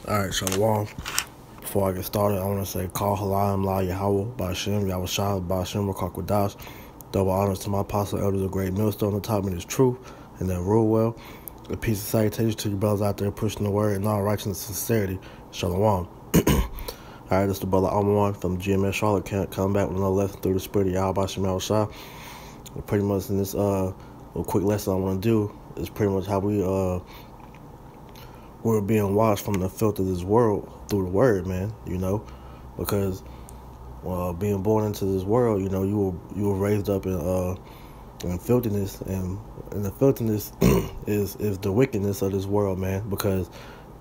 Alright, Shalom. Before I get started, I want to say, Call Halayim La Yahweh, Ba'Shem, Yahushua, Ba'Shem, Rakakwadash. Double honors to my apostle elders of great millstone on top of this truth and that rule well. A peace and salutation to you brothers out there pushing the word in all righteousness and sincerity. Shalom. Alright, this is the brother Alman from the GMS Charlotte camp, coming back with another lesson through the spirit of Yahweh Ba'Shem Yahushua. Pretty much in this little quick lesson I want to do is pretty much how we're being washed from the filth of this world through the word, man, because being born into this world, you were raised up in filthiness, and the filthiness is the wickedness of this world, man, because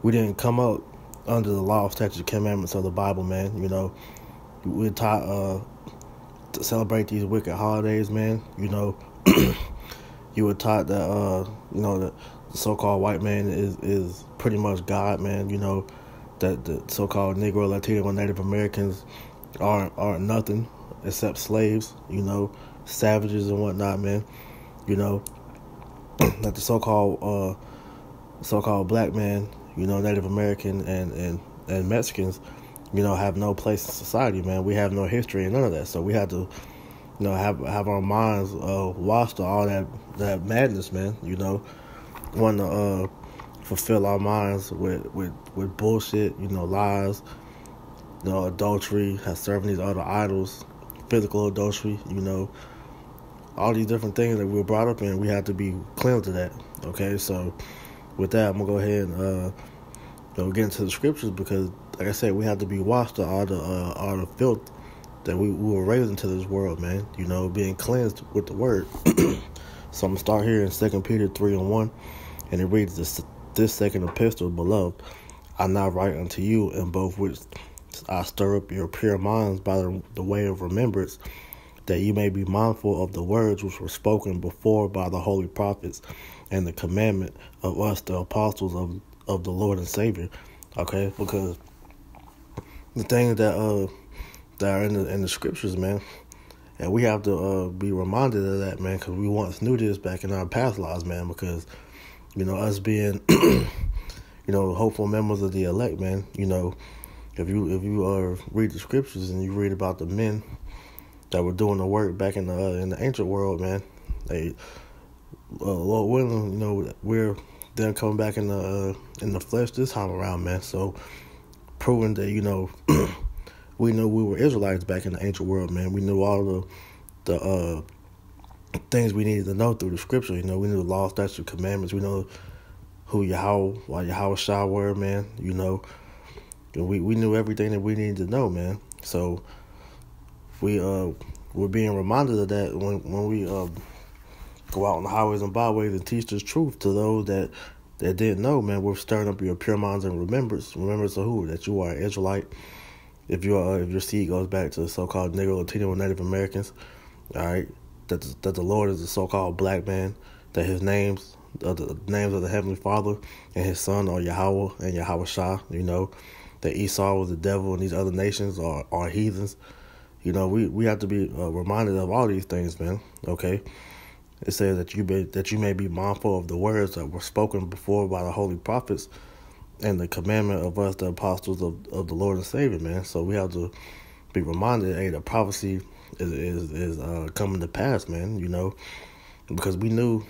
we didn't come up under the law, statutes, commandments of the Bible, man. We're taught to celebrate these wicked holidays, man. You were taught that the so-called white man is pretty much God, man. That the so-called Negro, Latino, and Native Americans aren't nothing except slaves, savages and whatnot, man. That the so-called black man, Native American and Mexicans, have no place in society, man. We have no history and none of that. So we have to, have our minds washed of all that madness, man. Want to fulfill our minds with bullshit, lies, adultery, serving these other idols, physical adultery, all these different things that we were brought up in. We have to be cleansed of that. Okay, so with that, I'm gonna go ahead and get into the scriptures, because, like I said, we have to be washed of all the filth that we were raised into this world, man. Being cleansed with the word. So I'm gonna start here in 2 Peter 3:1. And it reads, this second epistle, beloved, I now write unto you, in both which I stir up your pure minds by the way of remembrance, that you may be mindful of the words which were spoken before by the holy prophets, and the commandment of us, the apostles of the Lord and Savior. Okay, because the things that are in the scriptures, man, and we have to be reminded of that, man, because we once knew this back in our past lives, man, because us being, hopeful members of the elect, man. If you read the scriptures and you read about the men that were doing the work back in the ancient world, man, they, Lord willing, we're then coming back in the flesh this time around, man. So proving that we knew we were Israelites back in the ancient world, man. We knew all the things we needed to know through the scripture. We knew the law, statutes, commandments. We know who Yahushua were, man. We knew everything that we needed to know, man. So we're being reminded of that when we go out on the highways and byways and teach this truth to those that didn't know, man. We're stirring up your pure minds and remembrance of who? That you are an Israelite. If your seed goes back to the so-called Negro, Latino, and Native Americans, all right. That the Lord is the so-called black man, that his names of the Heavenly Father and his Son are Yahweh and Yahushua. That Esau was the devil and these other nations are heathens. We have to be reminded of all these things, man. Okay, it says that you may be mindful of the words that were spoken before by the holy prophets, and the commandment of us, the apostles of the Lord and Savior, man. So we have to be reminded, hey, the prophecy is coming to pass, man, because we knew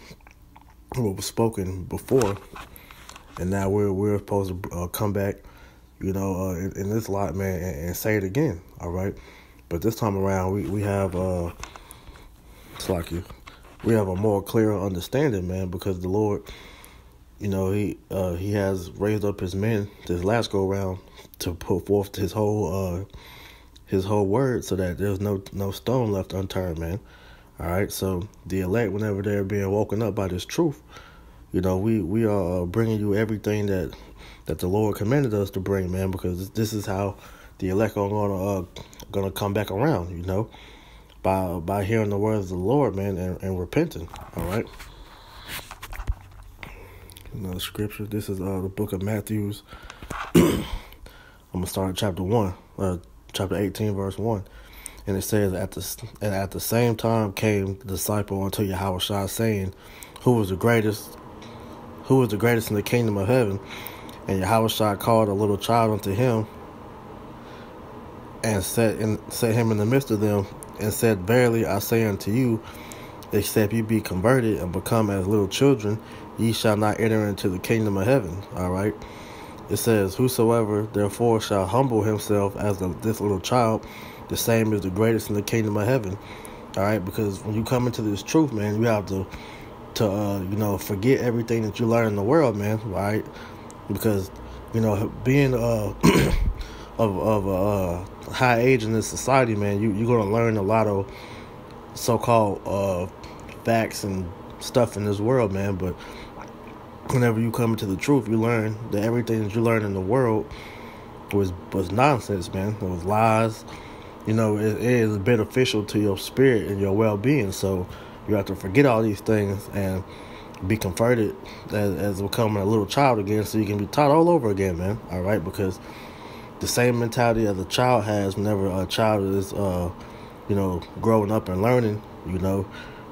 what was spoken before, and now we're supposed to come back, in this lot, man, and say it again, all right? But this time around, we have we have a more clear understanding, man, because the Lord, he has raised up his men this last go around to put forth his whole word, so that there's no stone left unturned, man. All right, so the elect, whenever they're being woken up by this truth, we are bringing you everything that the Lord commanded us to bring, man, because this is how the elect are gonna come back around, by hearing the words of the Lord, man, and repenting. All right. Another scripture. This is the book of Matthew. I'm gonna start at chapter 18, verse 1. And it says, at the same time came the disciple unto Yahushua, saying, Who was the greatest in the kingdom of heaven? And Yahushua called a little child unto him, and set him in the midst of them, and said, Verily I say unto you, except ye be converted and become as little children, ye shall not enter into the kingdom of heaven. All right. It says, Whosoever therefore shall humble himself as this little child, the same is the greatest in the kingdom of heaven. All right, because when you come into this truth, man, you have to forget everything that you learn in the world, man. Right? Because being of high age in this society, man, you're gonna learn a lot of so-called facts and stuff in this world, man. But whenever you come into the truth, you learn that everything that you learn in the world was nonsense, man. It was lies. It is beneficial to your spirit and your well-being. So you have to forget all these things and be converted as becoming a little child again, so you can be taught all over again, man. All right, because the same mentality as a child has whenever a child is, growing up and learning.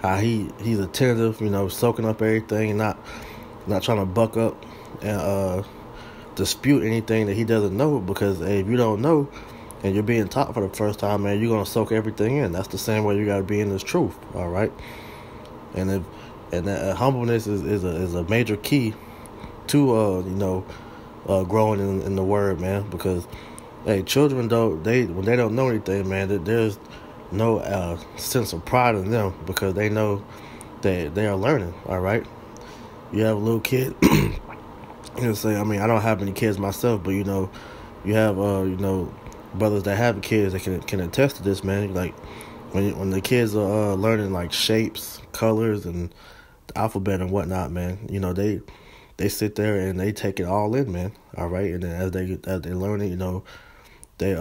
How he's attentive, soaking up everything, and not trying to buck up and dispute anything that he doesn't know. Because if you don't know and you're being taught for the first time, man, you're gonna soak everything in. That's the same way you gotta be in this truth. All right, and that humbleness is a major key to growing in the word, man. Because children when they don't know anything, man, there's no sense of pride in them, because they know that they are learning. All right, you have a little kid. Say, I don't have any kids myself, but you have brothers that have kids that can attest to this, man. Like when the kids are learning like shapes, colors, and the alphabet and whatnot, man. They sit there and they take it all in, man. All right, and then as they learn it, they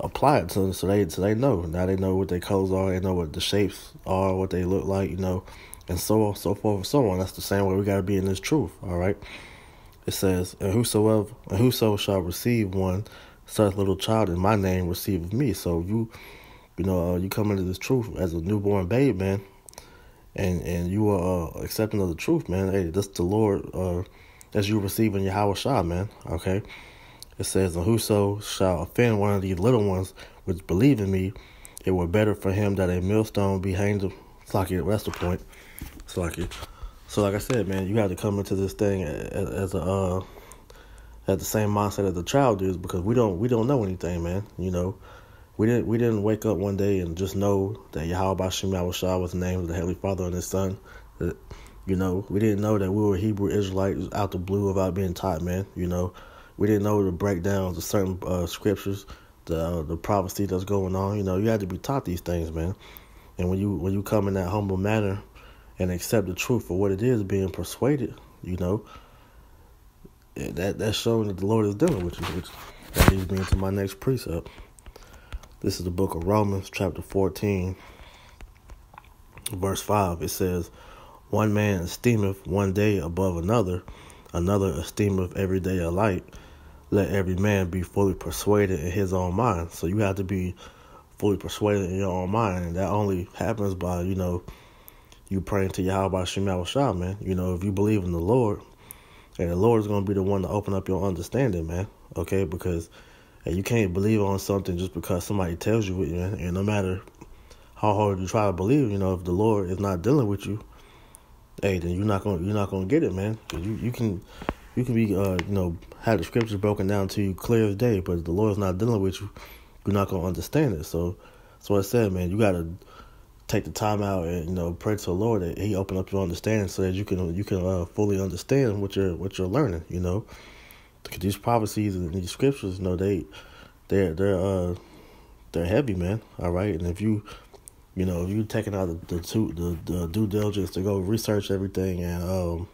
apply it so they know. Now they know what their colors are, they know what the shapes are, what they look like, and so on, so forth, and so on. That's the same way we gotta be in this truth. All right. It says, and whoso shall receive one such little child in my name receiveth me. So you come into this truth as a newborn babe, man, and you are accepting of the truth, man. Hey, that's the Lord as you receiving Yahweh Shah, man. Okay. It says, and whoso shall offend one of these little ones which believe in me, it were better for him that a millstone be hanged. That's the point. So like I said, man, you have to come into this thing as the same mindset as the child is, because we don't know anything, man. We didn't wake up one day and just know that Yahweh Bashim Yahushua was the name of the Heavenly Father and His Son. We didn't know that we were Hebrew Israelites out the blue without being taught, man. We didn't know the breakdowns of certain scriptures, the prophecy that's going on. You had to be taught these things, man. And when you come in that humble manner and accept the truth for what it is, being persuaded, that's showing that the Lord is dealing with you, which that leads me into my next precept. This is the book of Romans, chapter 14, verse 5. It says, One man esteemeth one day above another esteemeth every day alike. Let every man be fully persuaded in his own mind. So you have to be fully persuaded in your own mind, and that only happens by, you praying to Yahweh Shema Shah, man. If you believe in the Lord, and the Lord is going to be the one to open up your understanding, man. Okay, because you can't believe on something just because somebody tells you it, man. And no matter how hard you try to believe, if the Lord is not dealing with you, then you're not gonna get it, man. You can be have the scriptures broken down to you clear as day, but if the Lord's not dealing with you, you're not gonna understand it. So that's what I said, man. You gotta take the time out and pray to the Lord that He open up your understanding so that you can fully understand what you're learning. Because these prophecies and these scriptures, they're heavy, man. All right, and if you taking out the due diligence to go research everything and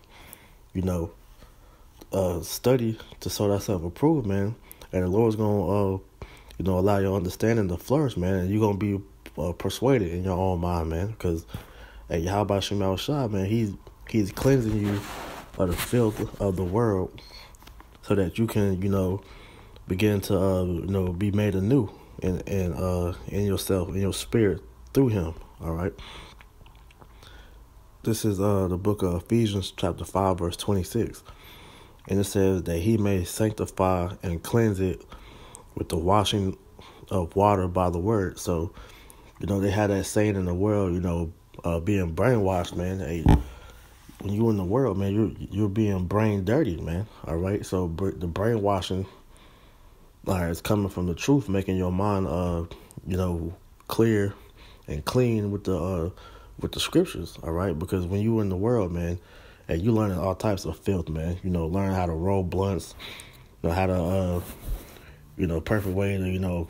study to show thyself approved, man, and the Lord's gonna allow your understanding to flourish, man, and you're gonna be persuaded in your own mind, man, because how about Shemal Shah, man? He's cleansing you of the filth of the world, so that you can begin to be made anew in yourself, in your spirit, through Him. All right. This is the book of Ephesians, chapter 5, verse 26. And it says that he may sanctify and cleanse it with the washing of water by the word. So, they had that saying in the world, being brainwashed, man. Hey, when you in the world, man, you're being brain dirty, man. All right. So the brainwashing, is coming from the truth, making your mind, clear and clean with the scriptures. All right. Because when you in the world, man, and you learning all types of filth, man. Learning how to roll blunts, how to perfect way to,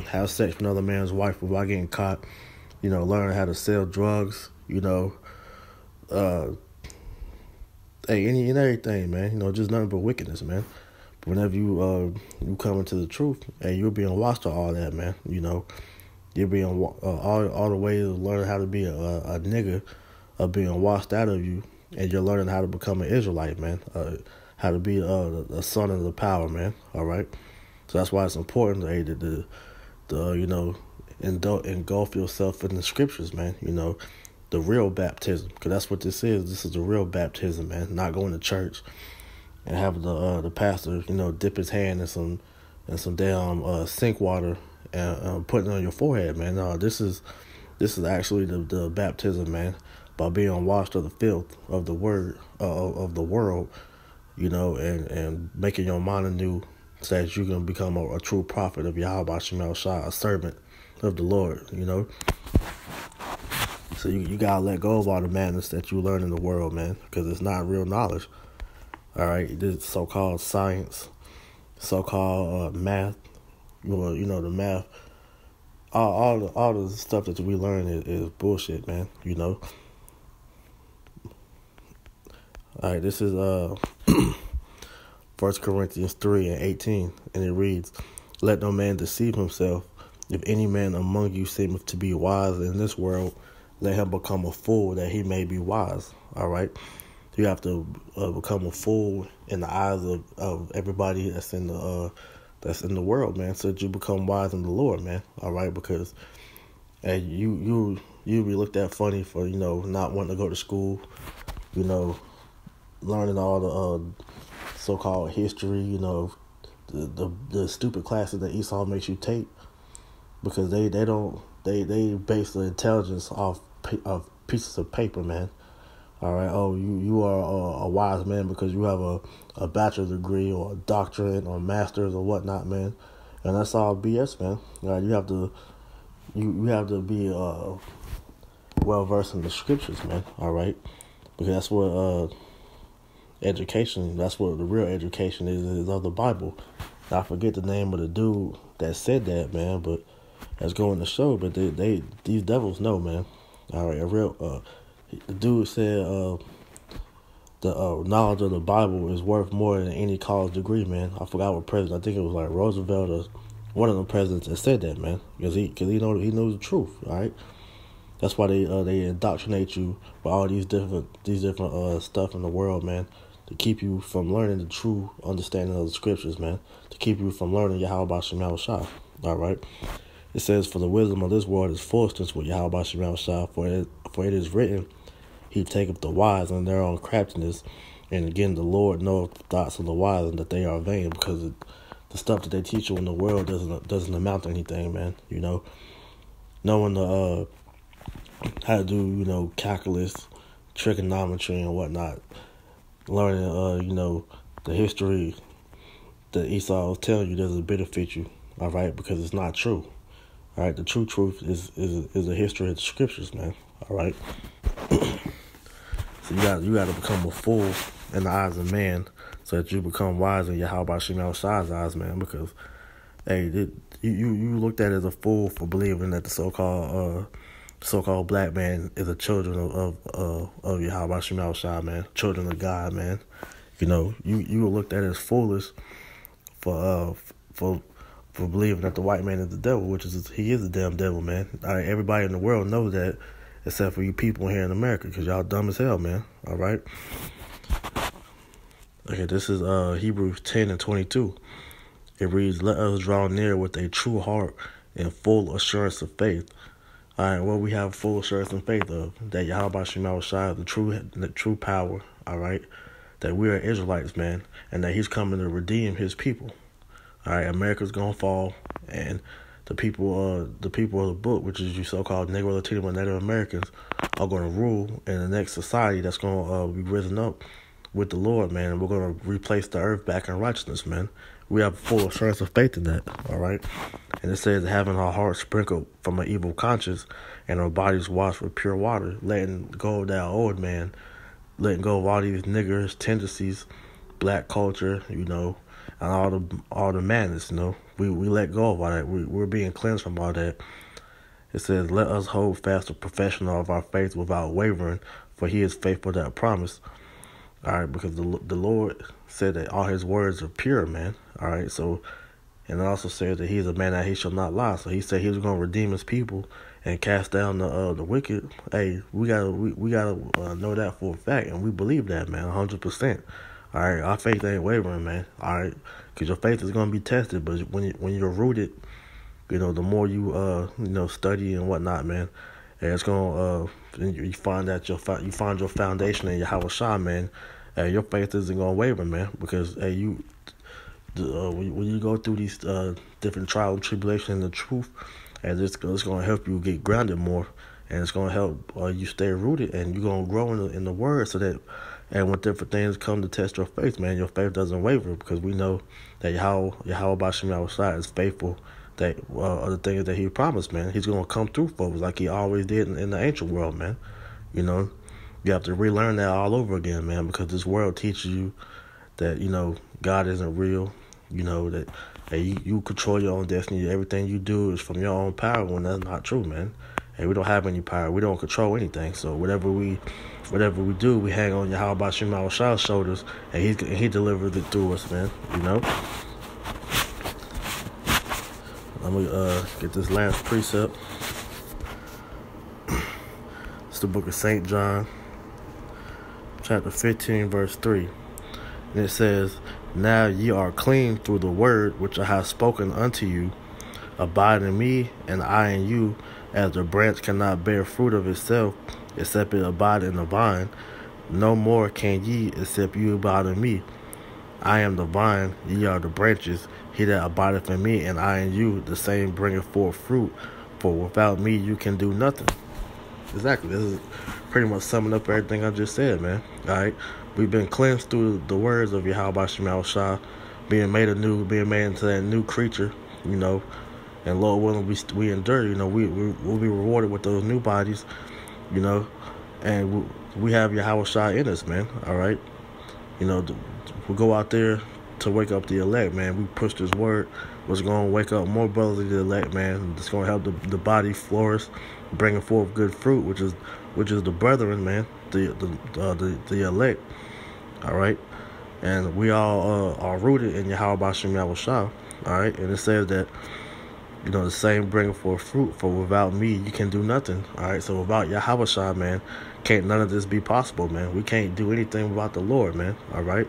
have sex with another man's wife without getting caught, learning how to sell drugs, any and everything, man, just nothing but wickedness, man. But whenever you come into the truth, you're being washed of all that, man, you're being, all the way to learn how to be a nigga are being washed out of you, and you're learning how to become an Israelite, man, how to be a son of the power, man, all right? So that's why it's important to engulf yourself in the scriptures, man. The real baptism, because that's what this is. This is the real baptism, man. Not going to church and have the pastor, dip his hand in some damn sink water and put it on your forehead, man. No, this is actually the baptism, man, by being washed of the filth of the word of the world, and making your mind anew, so that you can become a true prophet of Yahweh Shemel Shah, a servant of the Lord, So you gotta let go of all the madness that you learn in the world, man, because it's not real knowledge. All right, this so-called science, so-called math, the math, all the stuff that we learn is bullshit, man. All right, this is 1 Corinthians 3:18, and it reads, "Let no man deceive himself. If any man among you seemeth to be wise in this world, let him become a fool that he may be wise." All right, you have to become a fool in the eyes of everybody that's in the world, man, so that you become wise in the Lord, man. All right, because you be looked at funny for not wanting to go to school, learning all the so-called history, the stupid classes that Esau makes you take, because they base the intelligence off pieces of paper, man. All right. Oh, you are a wise man because you have a bachelor's degree or a doctorate or master's or whatnot, man. And that's all BS, man. All right, you have to be well versed in the scriptures, man. All right, because that's what education. That's what the real education is of the Bible. I forget the name of the dude that said that, man, but that's going to show. But these devils know, man. All right, the dude said the knowledge of the Bible is worth more than any college degree, man. I forgot what president. I think it was like Roosevelt or one of the presidents that said that, man, because he knows the truth. All right, that's why they indoctrinate you with all these different stuff in the world, man, to keep you from learning the true understanding of the scriptures, man, to keep you from learning Yahweh Shemel Shah. All right. It says, "For the wisdom of this world is foolishness with Yahweh Shemel Shah, for it is written, He taketh the wise in their own craftiness, and again the Lord knoweth the thoughts of the wise, and that they are vain," because the stuff that they teach you in the world doesn't amount to anything, man. Knowing how to do calculus, trigonometry, and whatnot, learning the history that Esau was telling you doesn't benefit you. All right, because it's not true. All right, the true truth is the history of the scriptures, man. All right. So you got to become a fool in the eyes of man, so that you become wise in Yahweh Shemel Shah's eyes, man. Because you looked at as a fool for believing that the so-called black man is a children of Yahweh Shemel Shah, man, children of God, man. You were looked at as foolish for believing that the white man is the devil, which he is the damn devil, man. All right, everybody in the world knows that, except for you people here in America, because y'all dumb as hell, man. All right. Okay, this is Hebrews 10:22. It reads, "Let us draw near with a true heart and full assurance of faith." All right, well, we have full assurance and faith of that Yahweh Shemel Shah, the true power. All right, that we are Israelites, man, and that he's coming to redeem his people. All right, America's gonna fall, and the people of the book, which is you so-called Negro, Latino, and Native Americans, are gonna rule in the next society that's gonna be risen up with the Lord, man, and we're gonna replace the earth back in righteousness, man. We have full assurance of faith in that, all right? And it says, having our hearts sprinkled from an evil conscience and our bodies washed with pure water, letting go of that old man, letting go of all these niggers, tendencies, black culture, and all the madness, We let go of all that. We're being cleansed from all that. It says, let us hold fast the profession of our faith without wavering, for he is faithful that promise. All right, because the Lord said that all his words are pure, man. All right, so, and it also says that he is a man that he shall not lie. So he said he was going to redeem his people and cast down the wicked. Hey, we gotta know that for a fact, and we believe that, man, 100%. All right, our faith ain't wavering, man. All right, because your faith is going to be tested, but when you're rooted, the more you study and whatnot, man, and it's going you find that you find your foundation in Yahweh Shah, man. Your faith isn't going to waver, man, because when you go through these different trials and tribulations in the truth, and it's going to help you get grounded more, and it's going to help you stay rooted, and you're going to grow in the Word, so that, and when different things come to test your faith, man, your faith doesn't waver, because we know that Yahweh B'Shem Yahushua is faithful, that other things that he promised, man. He's going to come through for us like he always did in the ancient world, man. You have to relearn that all over again, man, because this world teaches you that, God isn't real, that you control your own destiny. Everything you do is from your own power, when that's not true, man. Hey, we don't have any power. We don't control anything. So whatever we do, we hang on Yahweh B'Shem Yahushua's shoulders, and he delivers it through us, man. Let me get this last precept. It's the book of St. John, chapter 15, verse 3. And it says, now ye are clean through the word which I have spoken unto you. Abide in me, and I in you, as the branch cannot bear fruit of itself, except it abide in the vine. No more can ye, except you abide in me. I am the vine, ye are the branches. He that abideth in me, and I in you, the same bringeth forth fruit. For without me you can do nothing. Exactly. This is pretty much summing up everything I just said, man. All right. We've been cleansed through the words of Yahweh B'Shem Yahushua, being made into that new creature, and Lord willing, we endure, we'll be rewarded with those new bodies, and we have Yahweh in us, man. All right. We go out there to wake up the elect, man. We push this word, what's going to wake up more brothers of the elect, man. It's going to help the body flourish, bringing forth good fruit, which is the brethren, man, the elect. All right, and we all are rooted in Yahweh B'Shem Yahushua. All right, and it says that the same bringing forth fruit. For without me, you can do nothing. All right, so without Yahweh Shah, man, can't none of this be possible, man. We can't do anything without the Lord, man. All right.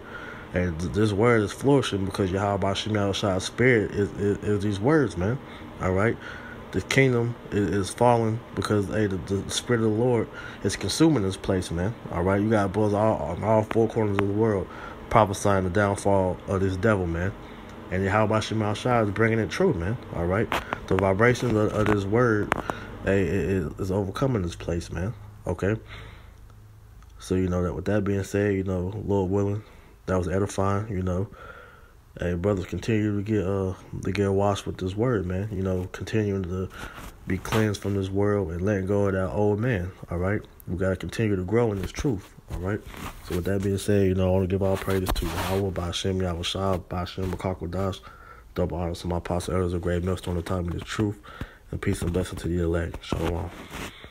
And this word is flourishing because Yahweh B'Shem Yahushua's spirit is these words, man. All right. The kingdom is falling because the spirit of the Lord is consuming this place, man. All right. You got brothers on all four corners of the world prophesying the downfall of this devil, man. And Yahweh B'Shem Yahushua is bringing it true, man. All right. The vibration of this word is overcoming this place, man. Okay. So, that with that being said, Lord willing, that was edifying, Hey, brothers, continue to get washed with this word, man. Continuing to be cleansed from this world and letting go of that old man, all right? We got to continue to grow in this truth, all right? So with that being said, I want to give all praises to Yahweh, B'Shem Yahushua, B'Shem B'Kakwadash, double honors to my apostle elders of great millstone on the time of this truth, and peace and blessing to the elect. Shalom.